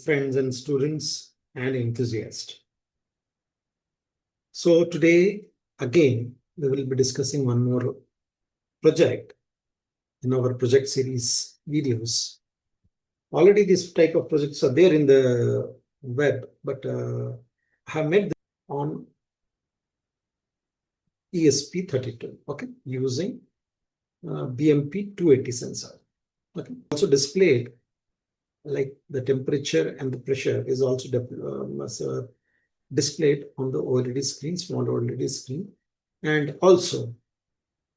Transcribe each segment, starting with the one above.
friends and students and enthusiasts. So today, again, we will be discussing one more project in our project series videos. Already this type of projects are there in the web, but I have made them on ESP32, okay, using BMP280 sensor. Okay. Also displayed like the temperature and the pressure is also displayed on the OLED screen, small OLED screen, and also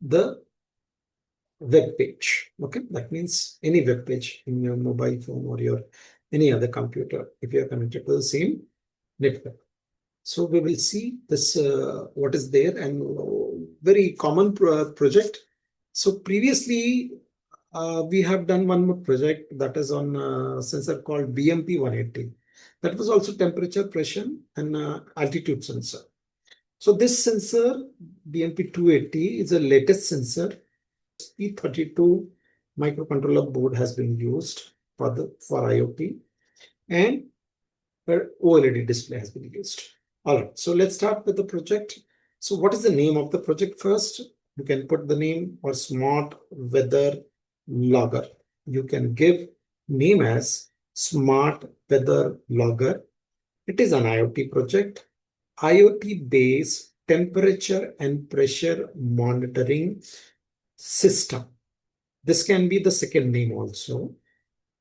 the web page. Okay, that means any web page in your mobile phone or your any other computer if you are connected to the same network. So we will see this what is there, and very common project. So previously we have done one more project that is on a sensor called BMP180. That was also temperature, pressure, and altitude sensor. So this sensor BMP280 is the latest sensor. P32 microcontroller board has been used for IoT, and OLED display has been used. All right, so let's start with the project. So what is the name of the project first? You can put the name or Smart Weather Logger. You can give name as Smart Weather Logger. It is an IoT project, IoT-based temperature and pressure monitoring system. This can be the second name also.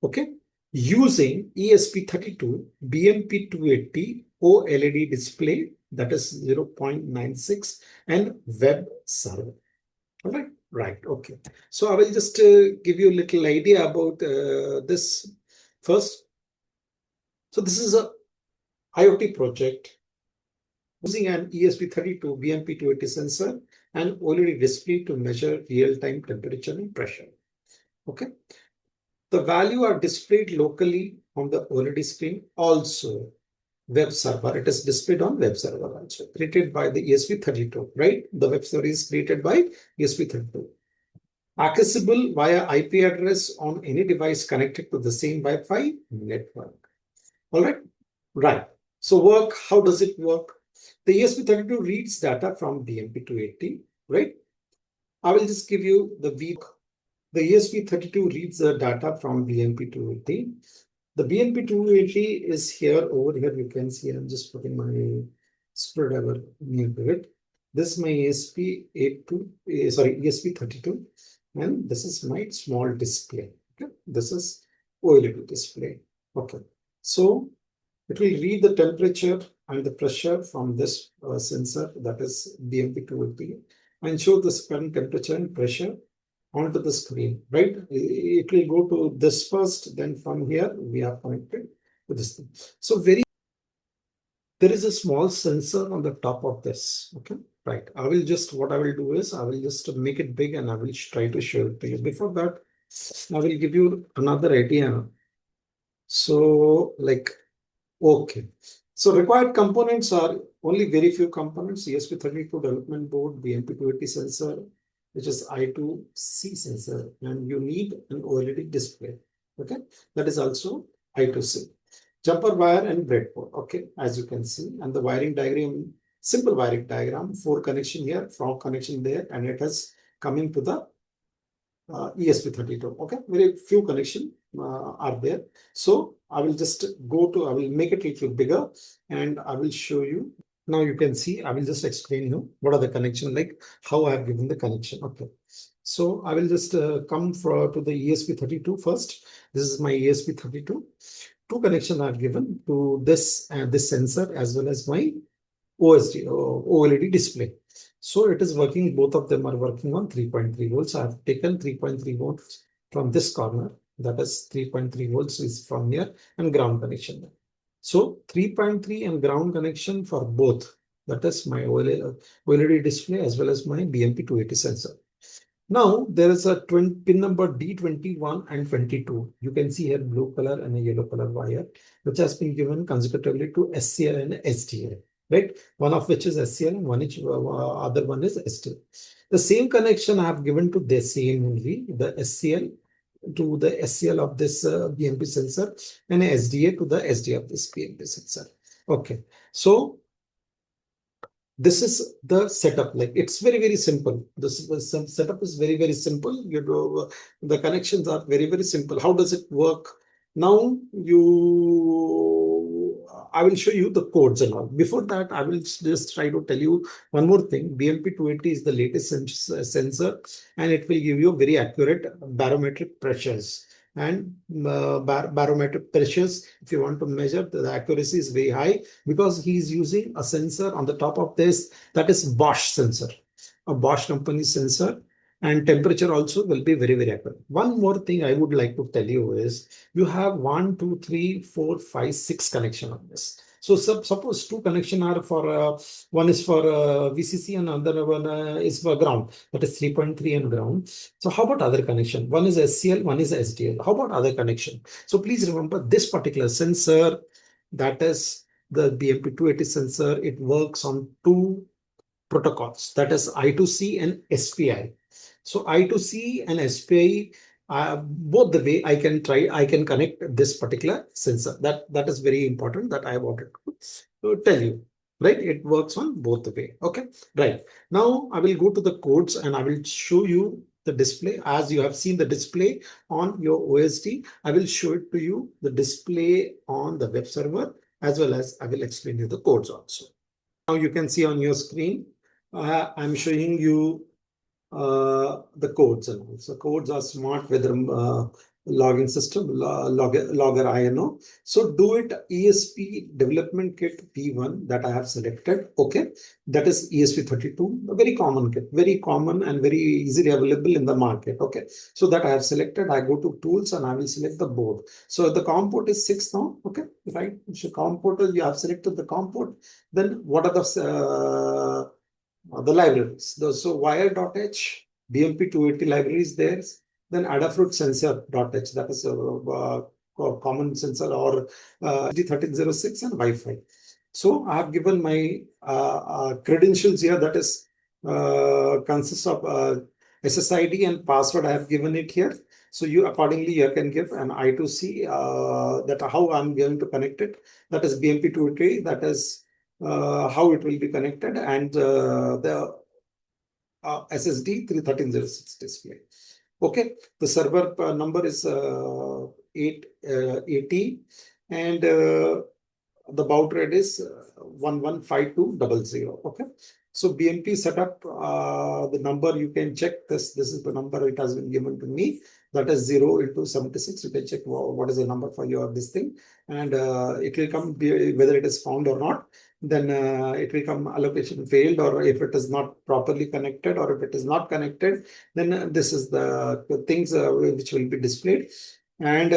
Okay. Using ESP32 BMP280 OLED display, that is 0.96, and web server. All right. Right. Okay. So I will just give you a little idea about this first. So this is a IoT project using an ESP32 BMP280 sensor and OLED display to measure real-time temperature and pressure. Okay. The value are displayed locally on the OLED screen, also web server. It is displayed on web server also, created by the ESP32, right? The web server is created by ESP32. Accessible via IP address on any device connected to the same Wi-Fi network. All right. Right. So how does it work? The ESP32 reads data from BMP280, right? I will just give you the The ESP32 reads the data from BMP280. The BMP280 is here. Over here, you can see I'm just putting my screwdriver near to it. This is my ESP32, and this is my small display. Okay, this is OLED display. Okay, so it will read the temperature and the pressure from this sensor, that is BMP280, and show the current temperature and pressure onto the screen, right? It will go to this first, then from here we are connected to this thing. So there is a small sensor on the top of this. Okay, right. What I will do is I will just make it big and I will try to show it to you. Before that, I will give you another idea. So okay. So required components are only very few components: ESP32 development board, BMP280 sensor, which is I2C sensor, and you need an OLED display. Okay, that is also I2C. Jumper wire and breadboard. Okay, as you can see, and the wiring diagram, simple wiring diagram, 4 connection here, 4 connection there, and it is coming to the ESP32. Okay, very few connection are there. So I will make it a little bigger and I will show you. Now you can see, I will just explain you what are the connection, like how I have given the connection. Okay, so I will just come to the ESP32 first. This is my ESP32. 2 connections are given to this sensor as well as my OLED display. So it is working, both of them are working on 3.3 volts. I have taken 3.3 volts from this corner, that is 3.3 volts is from here, and ground connection. So 3.3 and ground connection for both, that is my OLED display as well as my BMP280 sensor. Now there is a pin number D21 and 22. You can see here blue color and a yellow color wire, which has been given consecutively to SCL and SDL. Right, one of which is SCL and other one is SDL. The same connection I have given to the same only, the SCL to the SCL of this BMP sensor and SDA to the SDA of this BMP sensor. Okay, so this is the setup. Like it's very simple. This setup is very simple. You know, the connections are very simple. How does it work? Now I will show you the codes and all. Before that, I will just try to tell you one more thing. BMP280 is the latest sensor, and it will give you very accurate barometric pressures. And barometric pressures, if you want to measure, the accuracy is very high because he is using a sensor on the top of this, that is Bosch sensor, a Bosch company sensor, and temperature also will be very accurate. One more thing I would like to tell you is you have 1, 2, 3, 4, 5, 6 connection on this. So suppose two connection are for one is for VCC and another one is for ground, that is 3.3 and ground. So how about other connection? One is SCL, one is SDL. How about other connection? So please remember this particular sensor, that is the BMP280 sensor, it works on two protocols, that is I2C and SPI. So I2C and SPI, both the way I can connect this particular sensor. That is very important that I wanted to tell you. Right, it works on both the way. Okay, right. Now I will go to the codes and I will show you the display. As you have seen the display on your OSD, I will show it to you the display on the web server, as well as I will explain you the codes also. Now you can see on your screen, I'm showing you the codes, and also codes are smart weather logging system, logger INO. So do it ESP development kit P1 that I have selected. Okay, that is ESP32, a very common kit, very common and very easily available in the market. Okay, so that I have selected. I go to tools and I will select the board. So the COM port is 6 now. Okay, right. So COM port, you have selected the COM port. Then what are the libraries? So wire.h, BMP280 library is there. Then Adafruit sensor.h, that is a common sensor, or D1306 and Wi-Fi. So I have given my credentials here, that is consists of SSID and password. I have given it here. So you accordingly you can give an I2C, that how I'm going to connect it. That is BMP280. That is how it will be connected, and the SSD 31306 display. Okay, the server number is 880, and the baud rate is 115200. Okay, so BMP setup, the number you can check this. This is the number it has been given to me. That is 0 into 76. You can check what is the number for your this thing, and it will come whether it is found or not. Then it will come allocation failed, or if it is not properly connected, or if it is not connected, then this is the things which will be displayed. And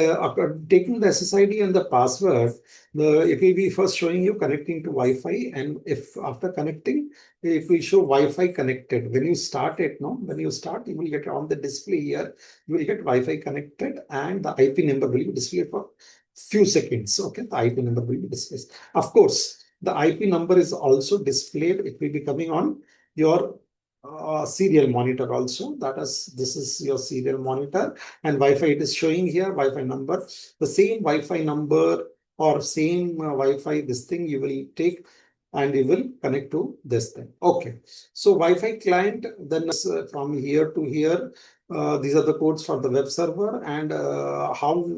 taking the SSID and the password, it will be first showing you connecting to Wi-Fi, and if after connecting, it will show Wi-Fi connected. When you start it, no, when you start, you will get on the display here. You will get Wi-Fi connected, and the IP number will be displayed for few seconds. Okay, the IP number will be displayed. Of course, the IP number is also displayed. It will be coming on your serial monitor also. That is, this is your serial monitor, and Wi-Fi it is showing here Wi-Fi number. The same Wi-Fi number or same Wi-Fi this thing you will take and you will connect to this thing. Okay, so Wi-Fi client, then from here to here, these are the codes for the web server, and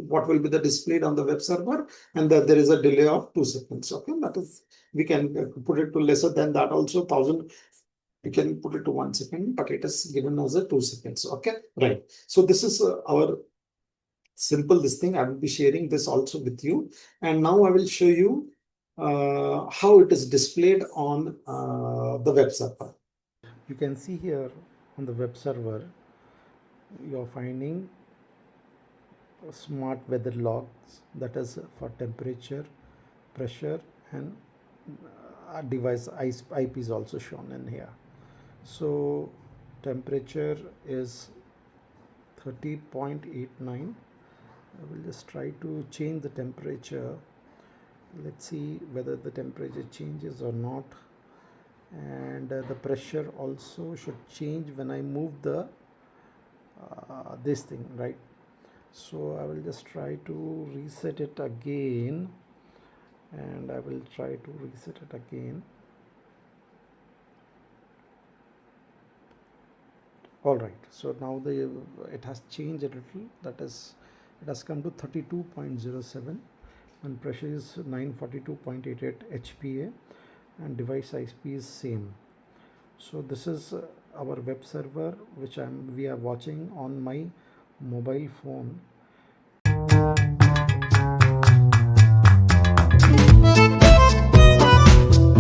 what will be the displayed on the web server, and there is a delay of 2 seconds. Okay, that is, we can put it to lesser than that also, 1000. We can put it to 1 second, but it is given as a 2 seconds. Okay, right. So this is our simple this thing. I will be sharing this also with you, and now I will show you how it is displayed on the web server. You can see here on the web server, you're finding smart weather logs, that is for temperature, pressure, and device IP is also shown in here. So temperature is 30.89. I will just try to change the temperature. Let's see whether the temperature changes or not. And the pressure also should change when I move the this thing, right? So I will just try to reset it again, and I will try to reset it again. All right, so now it has changed a little. That is, it has come to 32.07 and pressure is 942.88 HPA and device IP is same. So this is our web server which we are watching on my mobile phone.